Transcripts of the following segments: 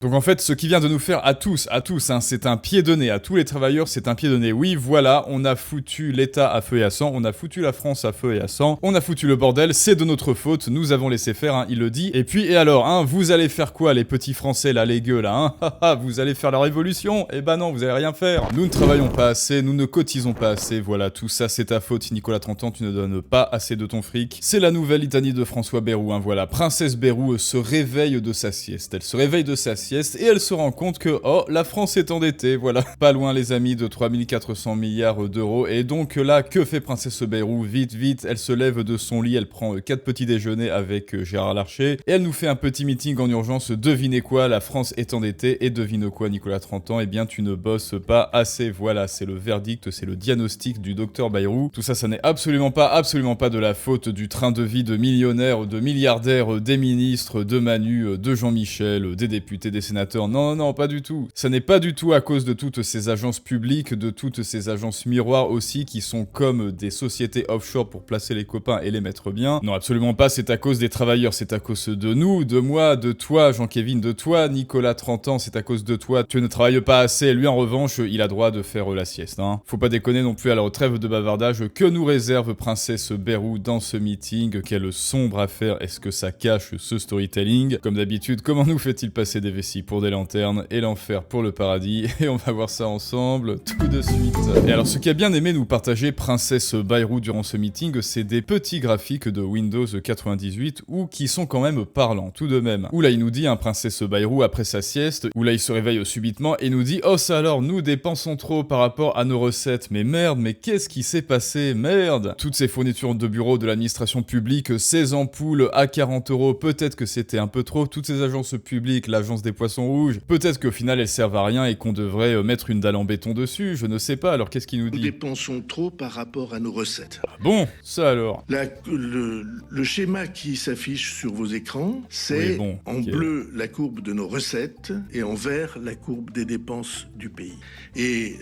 Donc en fait, ce qui vient de nous faire à tous, hein, c'est un pied de nez, à tous les travailleurs, c'est un pied de nez. Oui, voilà, on a foutu l'État à feu et à sang, on a foutu la France à feu et à sang, on a foutu le bordel, c'est de notre faute, nous avons laissé faire, hein, il le dit. Et puis, et alors, hein, vous allez faire quoi, les petits Français, là, les gueux, là, hein, vous allez faire la révolution? Eh ben non, vous allez rien faire. Nous ne travaillons pas assez, nous ne cotisons pas assez, voilà, tout ça, c'est ta faute, Nicolas Trentan, tu ne donnes pas assez de ton fric. C'est la nouvelle litanie de François Bayrou, hein, voilà. Princesse Bayrou se réveille de sa sieste, elle se réveille de sa sieste, et elle se rend compte que, oh, la France est endettée, voilà. Pas loin, les amis, de 3400 milliards d'euros. Et donc là, que fait Princesse Bayrou? Vite, vite, elle se lève de son lit, elle prend 4 petits déjeuners avec Gérard Larcher, et elle nous fait un petit meeting en urgence. Devinez quoi, la France est endettée, et devine quoi, Nicolas Trentan? Eh bien, tu ne bosses pas assez, voilà, c'est le verdict, c'est le diagnostic du docteur Bayrou. Tout ça, ça n'est absolument pas de la faute du train de vie de millionnaires, de milliardaires, des ministres, de Manu, de Jean-Michel, des députés, des sénateurs. Non, non, pas du tout. Ça n'est pas du tout à cause de toutes ces agences publiques, de toutes ces agences miroirs aussi, qui sont comme des sociétés offshore pour placer les copains et les mettre bien. Non, absolument pas, c'est à cause des travailleurs, c'est à cause de nous, de moi, de toi, Jean-Kévin, de toi, Nicolas Trentan, c'est à cause de toi. Tu ne travailles pas assez, lui en revanche, il a droit de faire la sieste, hein. Faut pas déconner non plus, alors trêve de bavardage, que nous réserve Princesse Bayrou dans ce meeting? Quelle sombre affaire est-ce que ça cache, ce storytelling? Comme d'habitude, comment nous fait-il passer des vessies pour des lanternes et l'enfer pour le paradis? Et on va voir ça ensemble tout de suite. Et alors, ce qui a bien aimé nous partager Princesse Bayrou durant ce meeting, c'est des petits graphiques de Windows 98 ou qui sont quand même parlants, tout de même. Où là, il nous dit, hein, Princesse Bayrou après sa sieste, où là, il se réveille subitement et nous dit « Oh ça alors, nous dépensons trop par rapport à nos recettes. Mais merde, mais qu'est-ce qui s'est passé? Merde ! Toutes ces fournitures de bureau de l'administration publique, ces ampoules à 40 euros, peut-être que c'était un peu trop. Toutes ces agences publiques, l'agence des poissons rouges, peut-être qu'au final, elles servent à rien et qu'on devrait mettre une dalle en béton dessus. Je ne sais pas, alors qu'est-ce qu'il nous dit? Nous dépensons trop par rapport à nos recettes. Ah bon, ça alors. Le schéma qui s'affiche sur vos écrans, c'est Oui, bon, en ok. bleu la courbe de nos recettes et en vert la courbe des dépenses du pays. Et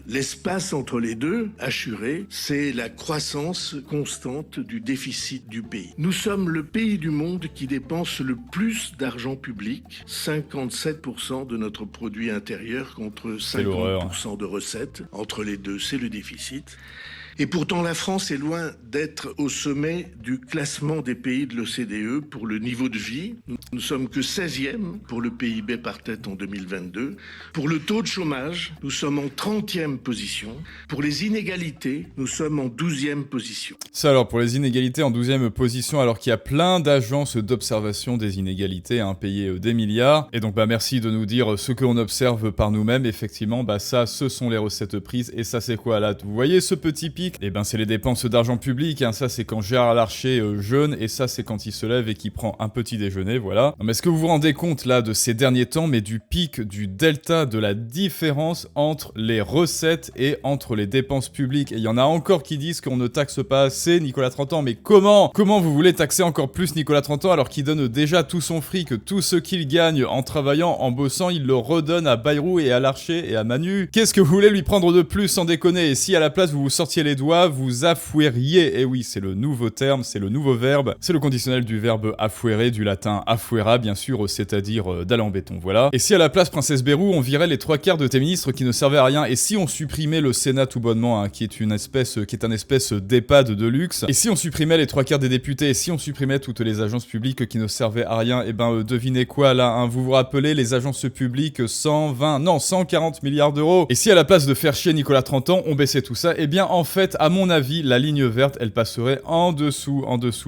l'espace entre les deux, assuré, c'est la croissance constante du déficit du pays. Nous sommes le pays du monde qui dépense le plus d'argent public, 57% de notre produit intérieur contre 50% de recettes. Entre les deux, c'est le déficit. Et pourtant, la France est loin d'être au sommet du classement des pays de l'OCDE pour le niveau de vie. Nous ne sommes que 16e pour le PIB par tête en 2022. Pour le taux de chômage, nous sommes en 30e position. Pour les inégalités, nous sommes en 12e position. Ça alors, pour les inégalités, en 12e position, alors qu'il y a plein d'agences d'observation des inégalités, hein, payées des milliards. Et donc, bah merci de nous dire ce que l'on observe par nous-mêmes. Effectivement, bah ça, ce sont les recettes prises. Et ça, c'est quoi là? Vous voyez ce petit pic? Eh ben, c'est les dépenses d'argent public, hein. Ça, c'est quand Gérard Larcher jeûne, et ça, c'est quand il se lève et qu'il prend un petit déjeuner, voilà. Non, mais est-ce que vous vous rendez compte, là, de ces derniers temps, mais du pic, du delta, de la différence entre les recettes et entre les dépenses publiques? Et il y en a encore qui disent qu'on ne taxe pas assez Nicolas Trentan, mais comment vous voulez taxer encore plus Nicolas Trentan alors qu'il donne déjà tout son fric, tout ce qu'il gagne en travaillant, en bossant, il le redonne à Bayrou et à Larcher et à Manu? Qu'est-ce que vous voulez lui prendre de plus, sans déconner? Et si à la place vous vous sortiez les doigts, vous affoueriez? Et oui, c'est le nouveau terme, c'est le nouveau verbe, c'est le conditionnel du verbe affouerer, du latin affuera bien sûr, c'est-à-dire dalle en béton, voilà. Et si à la place, Princesse Bayrou, on virait les 3/4 de tes ministres qui ne servaient à rien, et si on supprimait le Sénat tout bonnement, hein, qui est un espèce d'EHPAD de luxe, et si on supprimait les 3/4 des députés, et si on supprimait toutes les agences publiques qui ne servaient à rien, et ben devinez quoi là, hein, vous vous rappelez les agences publiques, 140 milliards d'euros. Et si à la place de faire chier Nicolas Trentan, on baissait tout ça, et bien en fait, à mon avis, la ligne verte, elle passerait en dessous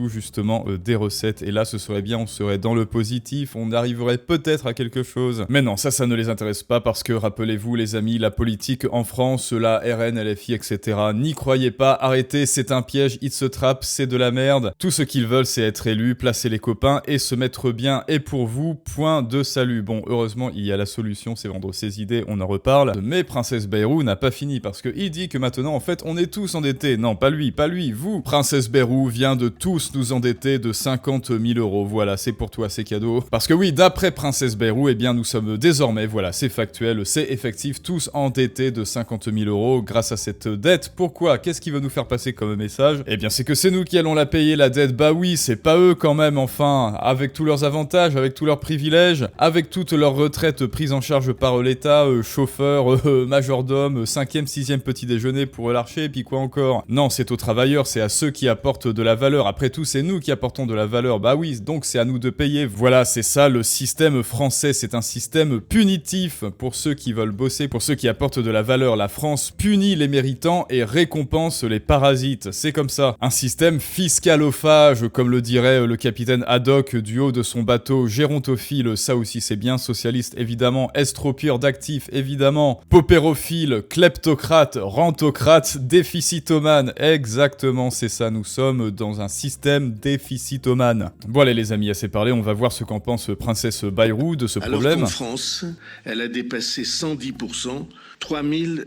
justement des recettes, et là ce serait bien, on serait dans le positif, on arriverait peut-être à quelque chose. Mais non, ça ne les intéresse pas, parce que rappelez-vous les amis, la politique en France, la RN, LFI, etc., n'y croyez pas, arrêtez, c'est un piège, it's a trap, c'est de la merde. Tout ce qu'ils veulent, c'est être élus, placer les copains et se mettre bien, et pour vous, point de salut. Bon, heureusement, il y a la solution, c'est vendre ses idées, on en reparle, mais Princesse Bayrou n'a pas fini, parce qu'il dit que maintenant, en fait, on est tous tous endettés. Non, pas lui, vous. Princesse Bayrou vient de tous nous endetter de 50 000 €. Voilà, c'est pour toi, c'est cadeau. Parce que oui, d'après Princesse Bayrou, eh bien nous sommes désormais, voilà, c'est factuel, c'est effectif, tous endettés de 50 000 € grâce à cette dette. Pourquoi? Qu'est-ce qui veut nous faire passer comme message? Eh bien c'est que c'est nous qui allons la payer, la dette. Bah oui, c'est pas eux quand même, enfin, avec tous leurs avantages, avec tous leurs privilèges, avec toutes leurs retraites prises en charge par l'État, chauffeur, majordome, 5e, 6e petit déjeuner pour l'archer, et puis quoi encore? Non, c'est aux travailleurs, c'est à ceux qui apportent de la valeur. Après tout, c'est nous qui apportons de la valeur. Bah oui, donc c'est à nous de payer. Voilà, c'est ça le système français. C'est un système punitif pour ceux qui veulent bosser, pour ceux qui apportent de la valeur. La France punit les méritants et récompense les parasites. C'est comme ça. Un système fiscalophage, comme le dirait le capitaine Haddock du haut de son bateau, gérontophile, ça aussi c'est bien, socialiste évidemment, estropure d'actifs évidemment, paupérophile, kleptocrate, rentocrate, déficitomane. Exactement, c'est ça, nous sommes dans un système déficitomane. Bon allez les amis, assez parlé, on va voir ce qu'en pense Princesse Bayrou de ce problème. Alors qu'en France, elle a dépassé 110%, 3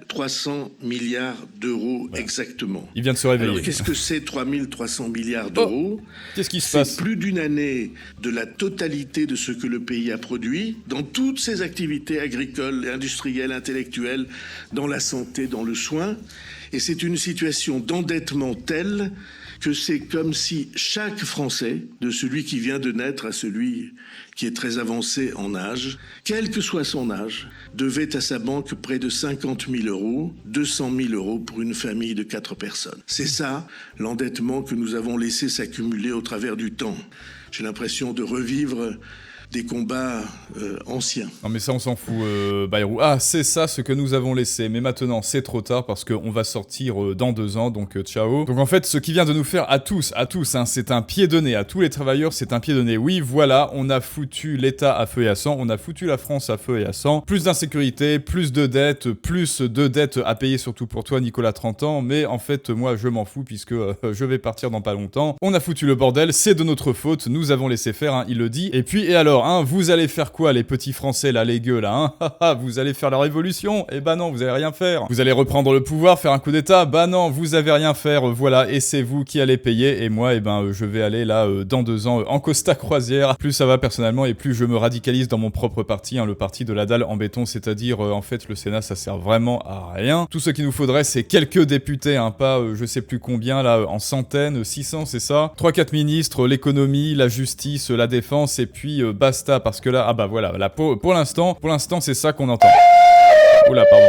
300 milliards d'euros exactement. Il vient de se réveiller. Alors qu'est-ce que c'est 3 300 milliards d'euros? Qu'est-ce qui se passe? C'est plus d'une année de la totalité de ce que le pays a produit dans toutes ses activités agricoles, industrielles, intellectuelles, dans la santé, dans le soin. Et c'est une situation d'endettement telle que c'est comme si chaque Français, de celui qui vient de naître à celui qui est très avancé en âge, quel que soit son âge, devait à sa banque près de 50 000 €, 200 000 € pour une famille de 4 personnes. C'est ça, l'endettement que nous avons laissé s'accumuler au travers du temps. J'ai l'impression de revivre des combats anciens. Non mais ça on s'en fout, Bayrou. Ah, c'est ça ce que nous avons laissé, mais maintenant c'est trop tard parce qu'on va sortir dans 2 ans, donc ciao. Donc en fait, ce qui vient de nous faire à tous, hein, c'est un pied de nez, à tous les travailleurs, c'est un pied de nez. Oui, voilà, on a foutu l'État à feu et à sang, on a foutu la France à feu et à sang. Plus d'insécurité, plus de dettes à payer surtout pour toi, Nicolas, 30 ans, mais en fait, moi je m'en fous puisque je vais partir dans pas longtemps. On a foutu le bordel, c'est de notre faute, nous avons laissé faire, hein, il le dit. Et puis, et alors, hein, vous allez faire quoi les petits Français là, les gueux là, hein? Vous allez faire la révolution? Eh ben non, vous allez rien faire. Vous allez reprendre le pouvoir, faire un coup d'état? Bah non, vous avez rien faire, voilà, et c'est vous qui allez payer, et moi, eh ben, je vais aller là, dans 2 ans, en Costa Croisière. Plus ça va personnellement, et plus je me radicalise dans mon propre parti, hein, le parti de la dalle en béton, c'est-à-dire, en fait, le Sénat, ça sert vraiment à rien. Tout ce qu'il nous faudrait, c'est quelques députés, hein, pas, je sais plus combien, là, en centaines, 600, c'est ça? 3-4 ministres, l'économie, la justice, la défense, et puis, basta, parce que là, ah bah voilà, là, pour l'instant, c'est ça qu'on entend. Oula, pardon.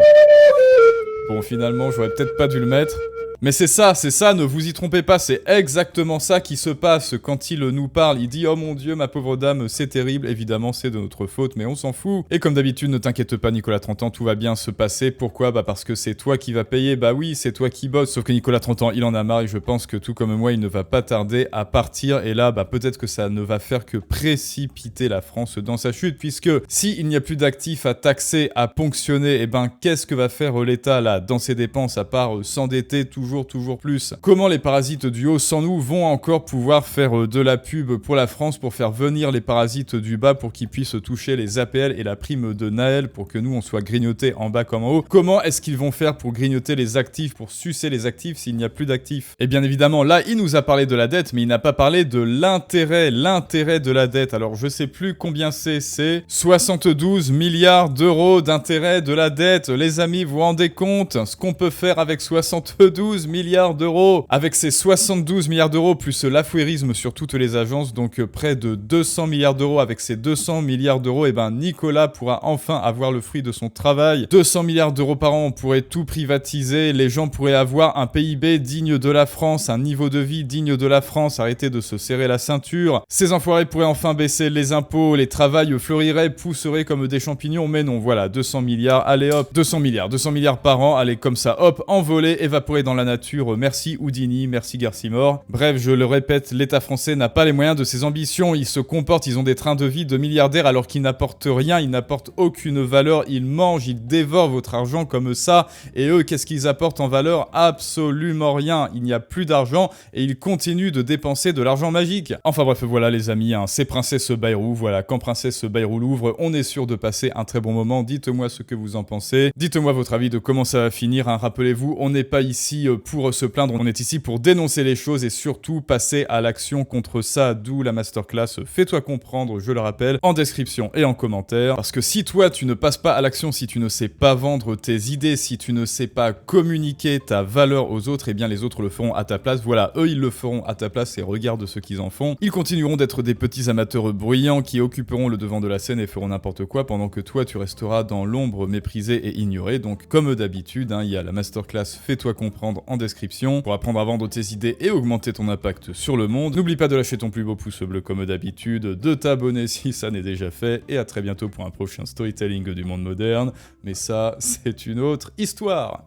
Bon, finalement, j'aurais peut-être pas dû le mettre. Mais c'est ça, ne vous y trompez pas, c'est exactement ça qui se passe quand il nous parle. Il dit « Oh mon Dieu, ma pauvre dame, c'est terrible. » Évidemment, c'est de notre faute, mais on s'en fout. Et comme d'habitude, ne t'inquiète pas, Nicolas, 30 ans, tout va bien se passer. Pourquoi? Bah parce que c'est toi qui vas payer. Bah oui, c'est toi qui bosses. Sauf que Nicolas, 30 ans, il en a marre et je pense que tout comme moi, il ne va pas tarder à partir. Et là, bah peut-être que ça ne va faire que précipiter la France dans sa chute, puisque s'il n'y a plus d'actifs à taxer, à ponctionner, et ben qu'est-ce que va faire l'État là dans ses dépenses à part s'endetter toujours plus? Comment les parasites du haut sans nous vont encore pouvoir faire de la pub pour la France, pour faire venir les parasites du bas pour qu'ils puissent toucher les APL et la prime de Naël pour que nous on soit grignotés en bas comme en haut? Comment est-ce qu'ils vont faire pour grignoter les actifs, pour sucer les actifs s'il n'y a plus d'actifs? Et bien évidemment là il nous a parlé de la dette, mais il n'a pas parlé de l'intérêt de la dette. Alors je sais plus combien c'est 72 milliards d'euros d'intérêt de la dette. Les amis, vous vous rendez compte ce qu'on peut faire avec 72 milliards d'euros? Avec ces 72 milliards d'euros plus l'affouérisme sur toutes les agences, donc près de 200 milliards d'euros. Avec ces 200 milliards d'euros, et ben Nicolas pourra enfin avoir le fruit de son travail. 200 milliards d'euros par an, on pourrait tout privatiser, les gens pourraient avoir un PIB digne de la France, un niveau de vie digne de la France, arrêter de se serrer la ceinture. Ces enfoirés pourraient enfin baisser les impôts, les travails fleuriraient, pousseraient comme des champignons, mais non, voilà, 200 milliards, allez hop, 200 milliards par an, allez comme ça, hop, envolés, évaporés dans la nature. Merci Houdini, merci Garcimore. Bref, je le répète, l'État français n'a pas les moyens de ses ambitions. Ils se comportent, ils ont des trains de vie de milliardaires alors qu'ils n'apportent rien, ils n'apportent aucune valeur. Ils mangent, ils dévorent votre argent comme ça. Et eux, qu'est-ce qu'ils apportent en valeur? Absolument rien. Il n'y a plus d'argent et ils continuent de dépenser de l'argent magique. Enfin bref, voilà les amis, hein, c'est Princesse Bayrou. Voilà, quand Princesse Bayrou l'ouvre, on est sûr de passer un très bon moment. Dites-moi ce que vous en pensez. Dites-moi votre avis de comment ça va finir. Hein. Rappelez-vous, on n'est pas ici pour se plaindre, on est ici pour dénoncer les choses et surtout passer à l'action contre ça, d'où la masterclass Fais-toi comprendre, je le rappelle, en description et en commentaire. Parce que si toi tu ne passes pas à l'action, si tu ne sais pas vendre tes idées, si tu ne sais pas communiquer ta valeur aux autres, eh bien les autres le feront à ta place. Voilà, eux ils le feront à ta place et regarde ce qu'ils en font. Ils continueront d'être des petits amateurs bruyants qui occuperont le devant de la scène et feront n'importe quoi pendant que toi tu resteras dans l'ombre méprisé et ignoré. Donc comme d'habitude, il y a la masterclass Fais-toi comprendre en description pour apprendre à vendre tes idées et augmenter ton impact sur le monde. N'oublie pas de lâcher ton plus beau pouce bleu comme d'habitude, de t'abonner si ça n'est déjà fait et à très bientôt pour un prochain storytelling du monde moderne. Mais ça, c'est une autre histoire.